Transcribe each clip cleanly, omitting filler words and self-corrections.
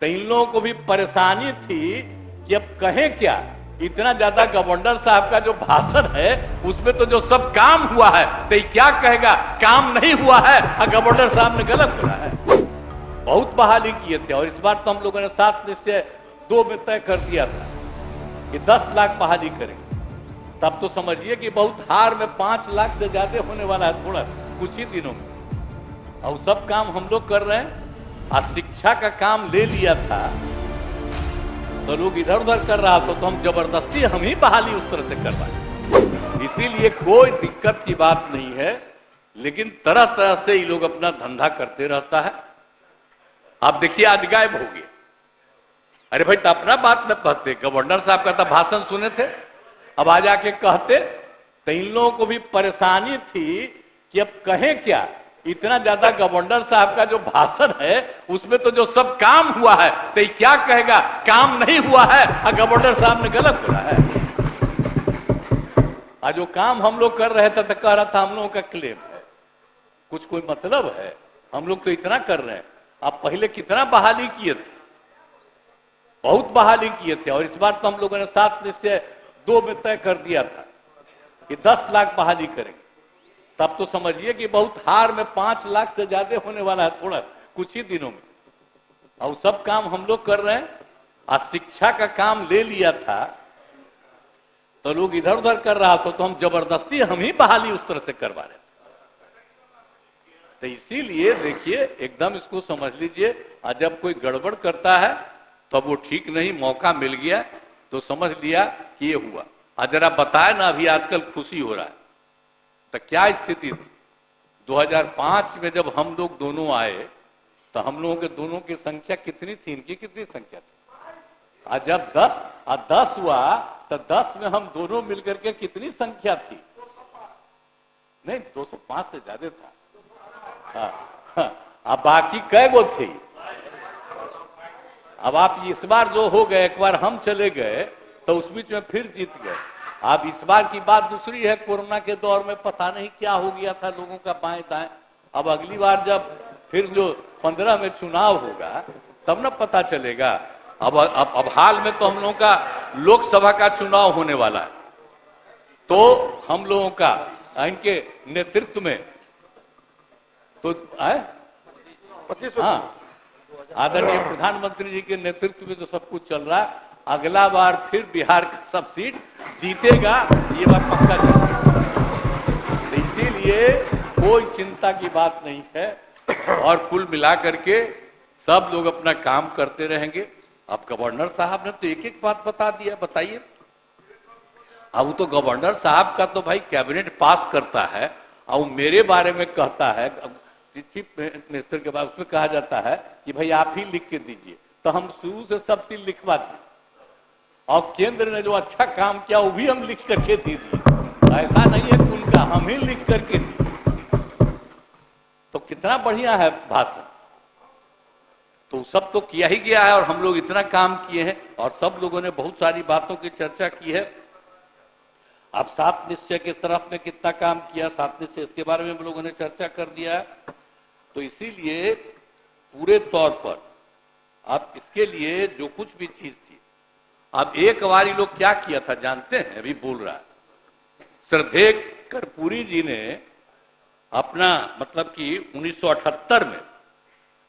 तो इन लोगों को भी परेशानी थी कि अब कहें क्या। इतना ज्यादा गवर्नर साहब का जो भाषण है उसमें तो जो सब काम हुआ है तो क्या कहेगा, काम नहीं हुआ है और गवर्नर साहब ने गलत बोला है। बहुत बहाली किए थे और इस बार तो हम लोगों ने 7 निश्चय 2 में तय कर दिया था कि 10 लाख बहाली करेंगे। तब तो समझिए कि बहुत हार में 5 लाख से ज्यादा होने वाला है थोड़ा कुछ ही दिनों में। और सब काम हम लोग कर रहे हैं। और शिक्षा का काम ले लिया था तो लोग इधर उधर कर रहा था तो हम जबरदस्ती हम ही बहाली उस तरह से करवाए। इसीलिए कोई दिक्कत की बात नहीं है, लेकिन तरह तरह से ये लोग अपना धंधा करते रहता है। आप देखिए आज गायब हो गए। अरे भाई तो अपना बात न कहते, गवर्नर साहब का तो भाषण सुने थे, अब आ जाके कहते तो इन लोगों को भी परेशानी थी कि अब कहें क्या। इतना ज्यादा गवर्नर साहब का जो भाषण है उसमें तो जो सब काम हुआ है तो क्या कहेगा, काम नहीं हुआ है और गवर्नर साहब ने गलत बोला है। आज जो काम हम लोग कर रहे थे तो कह रहा था हम लोगों का क्लेम है, कुछ कोई मतलब है। हम लोग तो इतना कर रहे हैं। आप पहले कितना बहाली किए थे, बहुत बहाली किए थे और इस बार तो हम लोगों ने 7 निश्चय 2 में तय कर दिया था कि 10 लाख बहाली करेंगे। तब तो समझिए कि बहुत हार में 5 लाख से ज्यादा होने वाला है थोड़ा कुछ ही दिनों में। और सब काम हम लोग कर रहे हैं। और शिक्षा का काम ले लिया था तो लोग इधर उधर कर रहा था तो हम जबरदस्ती हम ही बहाली उस तरह से करवा रहे। तो इसीलिए देखिए एकदम इसको समझ लीजिए। और जब कोई गड़बड़ करता है तब वो ठीक नहीं, मौका मिल गया तो समझ लिया कि ये हुआ। और जरा बताए ना, अभी आजकल खुशी हो रहा है तो क्या स्थिति थी 2005 में जब हम लोग दोनों आए तो हम लोगों के दोनों की संख्या कितनी थी, इनकी कितनी संख्या थी। और जब 10 हुआ तो 10 में हम दोनों मिलकर के कितनी संख्या थी, नहीं 205 से ज्यादा था। अब बाकी कै गो थी। अब आप इस बार जो हो गए, एक बार हम चले गए तो उस बीच में फिर जीत गए। अब इस बार की बात दूसरी है, कोरोना के दौर में पता नहीं क्या हो गया था लोगों का बाएं दाएं। अब अगली बार जब फिर जो 15 में चुनाव होगा तब ना पता चलेगा। अब हाल में तो हम लोगों का लोकसभा का चुनाव होने वाला है तो हम लोगों का इनके नेतृत्व में तो 25 आदरणीय प्रधानमंत्री जी के नेतृत्व में जो सब कुछ चल रहा है, अगला बार फिर बिहार का सब सीट जीतेगा, ये बात पक्का जीतेगा। इसीलिए कोई चिंता की बात नहीं है और कुल मिला करके सब लोग अपना काम करते रहेंगे। अब गवर्नर साहब ने तो एक एक बात बता दिया, बताइए। अब तो गवर्नर साहब का तो भाई कैबिनेट पास करता है और मेरे बारे में कहता है चीफ मिनिस्टर के बाद, उसमें कहा जाता है कि भाई आप ही लिख के दीजिए, तो हम शुरू से सब चीज लिखवा दिए और केंद्र ने जो अच्छा काम किया वो भी हम लिख करके दे दिए। ऐसा नहीं है कि उनका, हम ही लिख करके दिए। तो कितना बढ़िया है भाषण। तो सब तो किया ही गया है और हम लोग इतना काम किए हैं और सब लोगों ने बहुत सारी बातों की चर्चा की है। अब 7 निश्चय की तरफ में कितना काम किया, 7 निश्चय इसके बारे में हम लोगों ने चर्चा कर दिया है। तो इसीलिए पूरे तौर पर अब इसके लिए जो कुछ भी चीज थी, अब एक बार ये लोग क्या किया था जानते हैं, अभी बोल रहा है श्रद्धेय कर्पूरी जी ने अपना मतलब कि 1978 में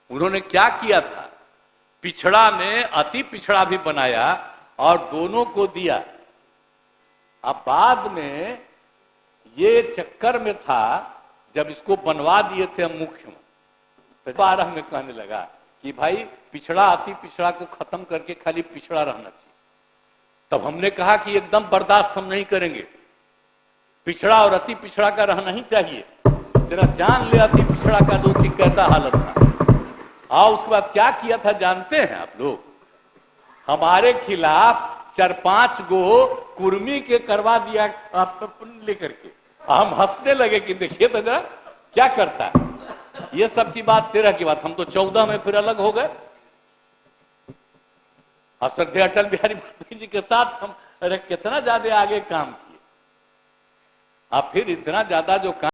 उन्होंने क्या किया था, पिछड़ा में अति पिछड़ा भी बनाया और दोनों को दिया। अब बाद में ये चक्कर में था जब इसको बनवा दिए थे हम मुख्यमंत्री, तो 12 में कहने लगा कि भाई पिछड़ा अति पिछड़ा को खत्म करके खाली पिछड़ा रहना चाहिए। तब हमने कहा कि एकदम बर्दाश्त हम नहीं करेंगे, पिछड़ा और अति पिछड़ा का रहना ही चाहिए। तेरा जान ले अति पिछड़ा का लोग की कैसा हालत था। और उसके बाद क्या किया था जानते हैं आप लोग, हमारे खिलाफ 4-5 गो कुर्मी के करवा दिया लेकर के। हम हंसने लगे कि देखिए तो जरा क्या करता है। ये सब की बात 13 की बात, हम तो 14 में फिर अलग हो गए और श्रद्धेय अटल बिहारी वाजपेयी जी के साथ हम कितना ज्यादा आगे काम किए। अब फिर इतना ज्यादा जो काम